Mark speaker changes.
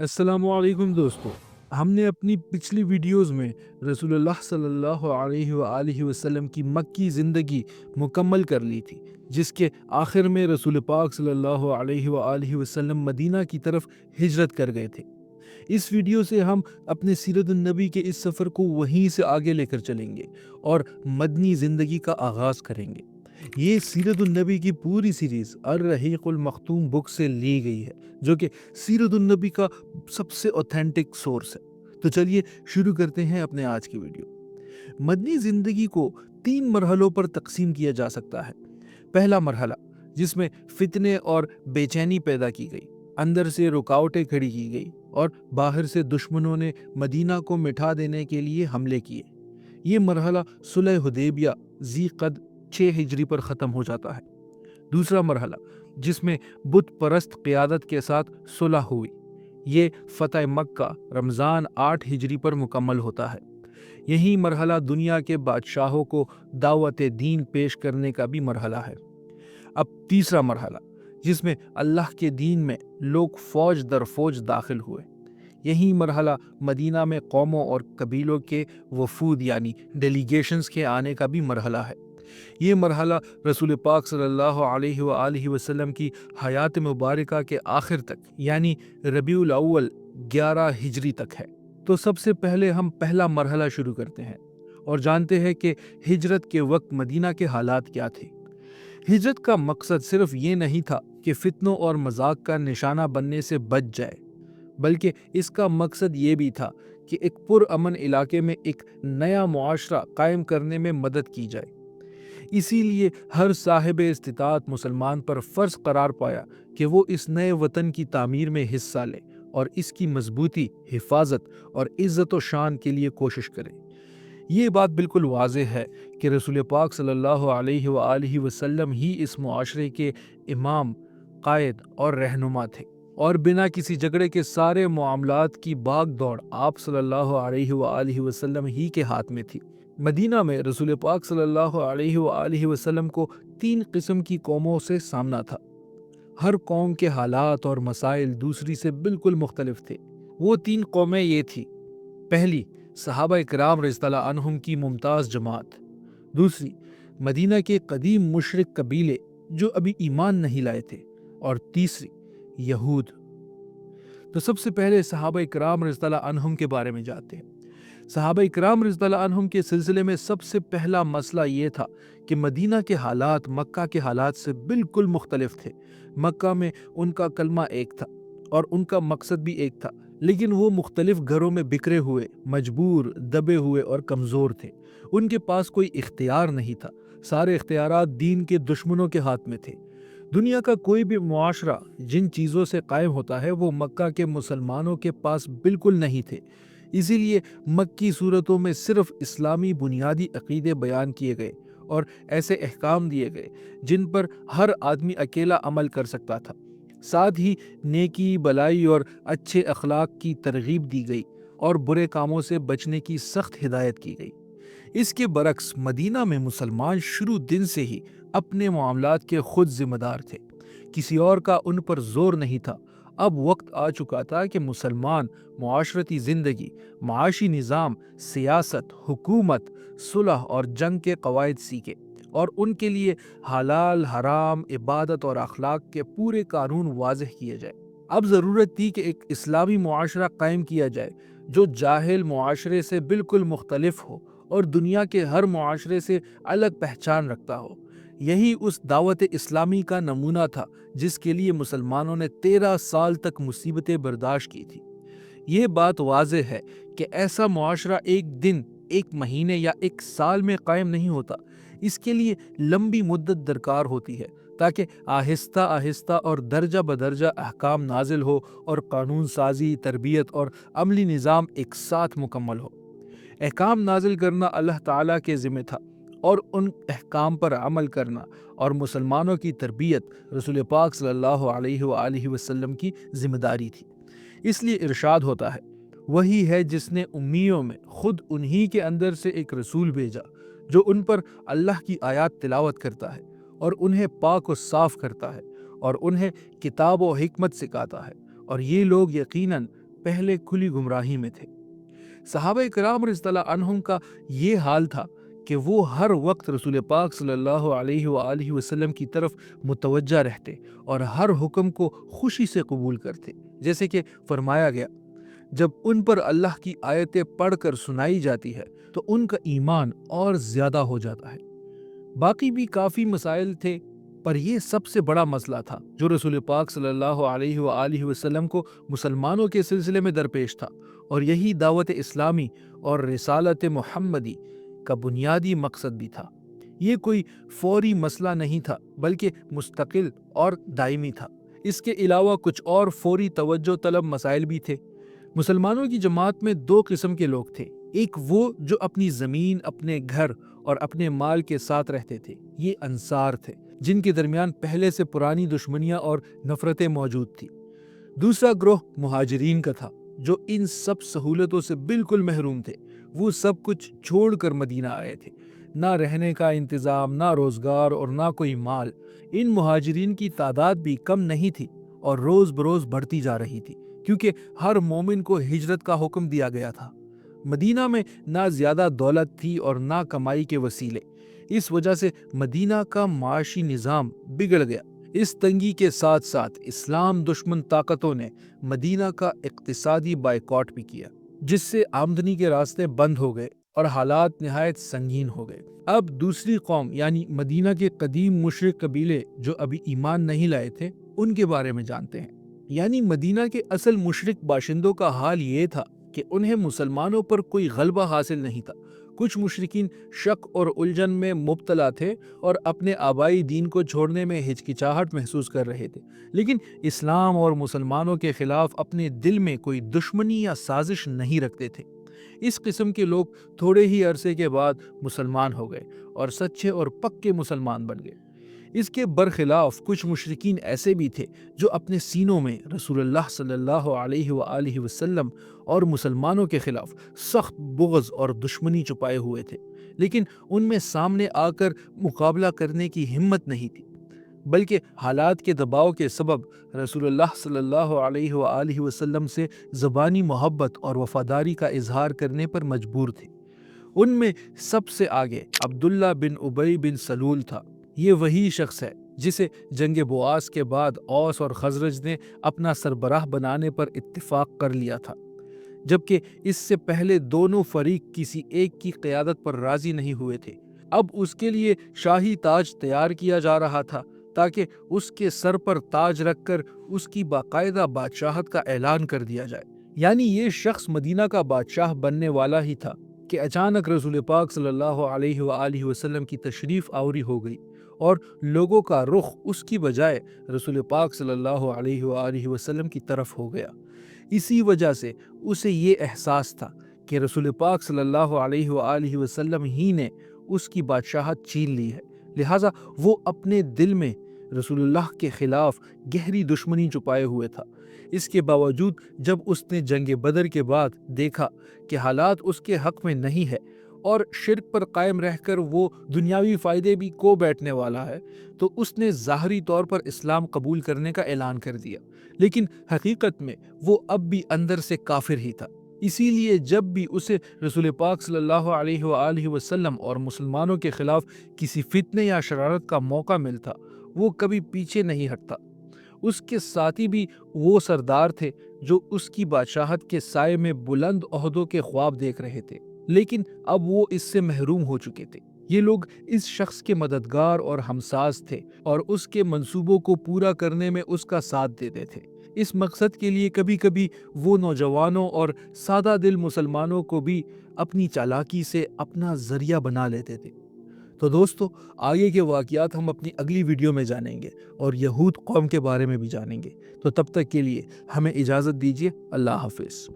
Speaker 1: अस्सलामुअलैकुम दोस्तों। हमने अपनी पिछली वीडियोस में रसूलुल्लाह सल्लल्लाहु अलैहि वसल्लम की मक्की ज़िंदगी मुकम्मल कर ली थी, जिसके आखिर में रसूल पाक सल्लल्लाहु अलैहि वसल्लम मदीना की तरफ हिजरत कर गए थे। इस वीडियो से हम अपने सीरत नबी के इस सफ़र को वहीं से आगे लेकर चलेंगे और मदनी ज़िंदगी का आगाज़ करेंगे। ये सीरत नबी की पूरी सीरीज़ अर रहीकुल मखतूम बुक से ली गई है, जो कि सीरत नबी का सबसे ऑथेंटिक सोर्स है। तो चलिए शुरू करते हैं अपने आज की वीडियो। मदनी ज़िंदगी को 3 मरहलों पर तकसीम किया जा सकता है। पहला मरहला, जिसमें फितने और बेचैनी पैदा की गई, अंदर से रुकावटें खड़ी की गई और बाहर से दुश्मनों ने मदीना को मिटा देने के लिए हमले किए। ये मरहला सुलह हुदैबिया ज़ी-क़द 6 हिजरी पर ख़त्म हो जाता है। दूसरा मरहला, जिसमें बुत परस्त क़ियादत के साथ सुलह हुई, ये फ़तह मक्का रमज़ान 8 हिजरी पर मुकम्मल होता है। यही मरहला दुनिया के बादशाहों को दावत दीन पेश करने का भी मरहला है। अब तीसरा मरहला, जिसमें अल्लाह के दीन में लोग फ़ौज दर फ़ौज दाखिल हुए। यही मरहला मदीना में कौमों और कबीलों के वफूद यानी डेलीगेशंस के आने का भी मरहला है। ये मरहला रसूल पाक सल्लल्लाहु अलैहि वसल्लम की हयात मुबारका के आखिर तक यानी रबीउल अव्वल 11 हिजरी तक है। तो सबसे पहले हम पहला मरहला शुरू करते हैं और जानते हैं कि हिजरत के वक्त मदीना के हालात क्या थे। हिजरत का मकसद सिर्फ ये नहीं था कि फितनों और मजाक का निशाना बनने से बच जाए, बल्कि इसका मकसद ये भी था कि एक पुरअमन इलाके में एक नया मुआशरा कायम करने में मदद की जाए। इसीलिए हर साहिब इस्तिताअत मुसलमान पर फ़र्ज़ करार पाया कि वो इस नए वतन की तामीर में हिस्सा ले और इसकी मजबूती, हिफाजत और इज़्ज़त व शान के लिए कोशिश करे। ये बात बिल्कुल वाज़ेह है कि रसूल पाक सल्लल्लाहु अलैहि वसल्लम ही इस मुआशरे के इमाम, कायद और रहनुमा थे और बिना किसी झगड़े के सारे मामलात की भाग दौड़ आप सल्लल्लाहु अलैहि वसल्लम ही के हाथ में थी। मदीना में रसूल पाक सल्लल्लाहु अलैहि वसल्लम को 3 किस्म की कौमों से सामना था। हर कौम के हालात और मसाइल दूसरी से बिल्कुल मुख्तलिफ थे। वो 3 कौमें ये थी: पहली, सहाबा इकराम रज़ियल्लाहु अन्हुम की मुमताज़ जमात। दूसरी, मदीना के कदीम मुशरिक कबीले जो अभी ईमान नहीं लाए थे। और तीसरी, यहूद। तो सबसे पहले सहाबा इकराम रज़ियल्लाहु अन्हुम के बारे में जानते हैं। सहाबा इकराम रज़ियल्लाहु अन्हुम के सिलसिले में सबसे पहला मसला ये था कि मदीना के हालात मक्का के हालात से बिल्कुल मुख्तलिफ थे। मक्का में उनका कलमा एक था और उनका मकसद भी एक था, लेकिन वो मुख्तलिफ घरों में बिखरे हुए, मजबूर, दबे हुए और कमज़ोर थे। उनके पास कोई इख्तियार नहीं था। सारे इख्तियारात दीन के दुश्मनों के हाथ में थे। दुनिया का कोई भी मुआशरा जिन चीज़ों से कायम होता है वो मक्का के मुसलमानों के पास बिल्कुल नहीं थे। इसीलिए मक्की सूरतों में सिर्फ इस्लामी बुनियादी अक़ीदे बयान किए गए और ऐसे अहकाम दिए गए जिन पर हर आदमी अकेला अमल कर सकता था। साथ ही नेकी, भलाई और अच्छे अखलाक की तरगीब दी गई और बुरे कामों से बचने की सख्त हिदायत की गई। इसके बरक्स मदीना में मुसलमान शुरू दिन से ही अपने मामलात के खुद जिम्मेदार थे। किसी और का उन पर जोर नहीं था। अब वक्त आ चुका था कि मुसलमान मुआशरती ज़िंदगी, माशी निज़ाम, सियासत, हुकूमत, सुलह और जंग के कवायद सीखे और उनके लिए हलाल, हराम, इबादत और अखलाक के पूरे कानून वाज़ेह किए जाए। अब ज़रूरत थी कि एक इस्लामी मुआशरा कायम किया जाए जो जाहिल मुआशरे से बिल्कुल मुख्तलिफ हो और दुनिया के हर मुआशरे से अलग पहचान रखता हो। यही उस दावत इस्लामी का नमूना था जिसके लिए मुसलमानों ने 13 साल तक मुसीबतें बर्दाश्त की थी। ये बात वाज़ेह है कि ऐसा मुआशरा एक दिन, एक महीने या एक साल में कायम नहीं होता। इसके लिए लंबी मुद्दत दरकार होती है ताकि आहिस्ता आहिस्ता और दर्जा बदर्जा अहकाम नाजिल हो और कानून साजी, तरबियत और अमली निज़ाम एक साथ मुकम्मल हो। अहकाम नाजिल करना अल्लाह ताला के ज़िम्मे था और उन अहकाम पर अमल करना और मुसलमानों की तरबियत रसूल पाक सल्लल्लाहु अलैहि वसल्लम की ज़िम्मेदारी थी। इसलिए इरशाद होता है, वही है जिसने उम्मियों में खुद उन्हीं के अंदर से एक रसूल भेजा जो उन पर अल्लाह की आयात तिलावत करता है और उन्हें पाक और साफ करता है और उन्हें किताब और हिकमत सिखाता है, और ये लोग यकीनन पहले खुली गुमराही में थे। सहाबा कराम रज़ियल्लाहु अन्हुम का ये हाल था कि वो हर वक्त रसूल पाक सल्लल्लाहु अलैहि वसल्लम की तरफ मुतवज्जा रहते और हर हुक्म को खुशी से कबूल करते। जैसे कि फरमाया गया, जब उन पर अल्लाह की आयतें पढ़कर सुनाई जाती है तो उनका ईमान और ज़्यादा हो जाता है। बाकी भी काफ़ी मसाइल थे, पर यह सबसे बड़ा मसला था जो रसूल पाक सल्लल्लाहु अलैहि वसल्लम को मुसलमानों के सिलसिले में दरपेश था, और यही दावत इस्लामी और रिसालत मुहम्मदी का बुनियादी मकसद भी था। ये कोई फौरी मसला नहीं था, बल्कि मुस्तकिल और दायमी था। इसके अलावा कुछ और फौरी तवज्जो तलब मसाइल भी थे। मुसलमानों की जमात में दो किस्म के लोग थे। एक वो जो अपनी ज़मीन, अपने घर और अपने माल के साथ रहते थे, ये अंसार थे, जिनके दरमियान पहले से पुरानी दुश्मनियां और नफरतें मौजूद थी। दूसरा ग्रोह मुहाजिरीन का था, जो इन सब सहूलतों से बिल्कुल महरूम थे। वो सब कुछ छोड़कर मदीना आए थे, ना रहने का इंतज़ाम, ना रोज़गार और ना कोई माल। इन मुहाजिरीन की तादाद भी कम नहीं थी और रोज़ बरोज़ बढ़ती जा रही थी, क्योंकि हर मोमिन को हिजरत का हुक्म दिया गया था। मदीना में ना ज़्यादा दौलत थी और ना कमाई के वसीले। इस वजह से मदीना का माशी निज़ाम बिगड़ गया। इस तंगी के साथ साथ इस्लाम दुश्मन ताकतों ने मदीना का इक्तिसादी बायकॉट भी किया, जिससे आमदनी के रास्ते बंद हो गए और हालात निहायत संगीन हो गए। अब दूसरी कौम यानी मदीना के कदीम मुशरिक कबीले जो अभी ईमान नहीं लाए थे, उनके बारे में जानते हैं। यानी मदीना के असल मुशरिक बाशिंदों का हाल ये था कि उन्हें मुसलमानों पर कोई गलबा हासिल नहीं था। कुछ मुशरिकीन शक और उलझन में मुब्तला थे और अपने आबाई दीन को छोड़ने में हिचकिचाहट महसूस कर रहे थे, लेकिन इस्लाम और मुसलमानों के खिलाफ अपने दिल में कोई दुश्मनी या साजिश नहीं रखते थे। इस किस्म के लोग थोड़े ही अरसे के बाद मुसलमान हो गए और सच्चे और पक्के मुसलमान बन गए। इसके बरखिलाफ कुछ मुशरिकीन ऐसे भी थे जो अपने सीनों में रसूलुल्लाह सल्लल्लाहु अलैहि वसल्लम और मुसलमानों के खिलाफ सख्त बुग़्ज़ और दुश्मनी छुपाए हुए थे, लेकिन उनमें सामने आकर मुकाबला करने की हिम्मत नहीं थी, बल्कि हालात के दबाव के सबब रसूलुल्लाह सल्लल्लाहु अलैहि वसल्लम से ज़बानी मोहब्बत और वफ़ादारी का इजहार करने पर मजबूर थे। उनमें सबसे आगे अब्दुल्ला बिन उबई बिन सलूल था। ये वही शख्स है जिसे जंग बुआस के बाद औस और खजरज ने अपना सरबराह बनाने पर इत्तिफाक कर लिया था, जबकि इससे पहले दोनों फरीक किसी एक की क़यादत पर राजी नहीं हुए थे। अब उसके लिए शाही ताज तैयार किया जा रहा था ताकि उसके सर पर ताज रखकर उसकी बाकायदा बादशाहत का ऐलान कर दिया जाए। यानी ये शख्स मदीना का बादशाह बनने वाला ही था कि अचानक रसूल पाक सल्लल्लाहु अलैहि वसल्लम की तशरीफ़ आवरी हो गई और लोगों का रुख उसकी बजाय रसूल पाक सल्लल्लाहु अलैहि वसल्लम की तरफ हो गया। इसी वजह से उसे ये एहसास था कि रसूल पाक सल्लल्लाहु अलैहि वसल्लम ही ने उसकी बादशाहत छीन ली है, लिहाजा वो अपने दिल में रसूलुल्लाह के खिलाफ गहरी दुश्मनी छुपाए हुए था। इसके बावजूद जब उसने जंग बदर के बाद देखा कि हालात उसके हक में नहीं है और शिर्क पर कायम रहकर वो दुनियावी फ़ायदे भी को बैठने वाला है, तो उसने ज़ाहरी तौर पर इस्लाम कबूल करने का ऐलान कर दिया, लेकिन हकीकत में वो अब भी अंदर से काफिर ही था। इसीलिए जब भी उसे रसूल पाक सल्लल्लाहु अलैहि वसल्लम और मुसलमानों के खिलाफ किसी फितने या शरारत का मौका मिलता, वो कभी पीछे नहीं हटता। उसके साथी भी वो सरदार थे जो उसकी बादशाहत के साये में बुलंद ओहदों के ख्वाब देख रहे थे, लेकिन अब वो इससे महरूम हो चुके थे। ये लोग इस शख्स के मददगार और हमसास थे और उसके मंसूबों को पूरा करने में उसका साथ देते थे। इस मकसद के लिए कभी कभी वो नौजवानों और सादा दिल मुसलमानों को भी अपनी चालाकी से अपना जरिया बना लेते थे। तो दोस्तों, आगे के वाक़यात हम अपनी अगली वीडियो में जानेंगे और यहूद कौम के बारे में भी जानेंगे। तो तब तक के लिए हमें इजाज़त दीजिए। अल्लाह हाफ़िज़।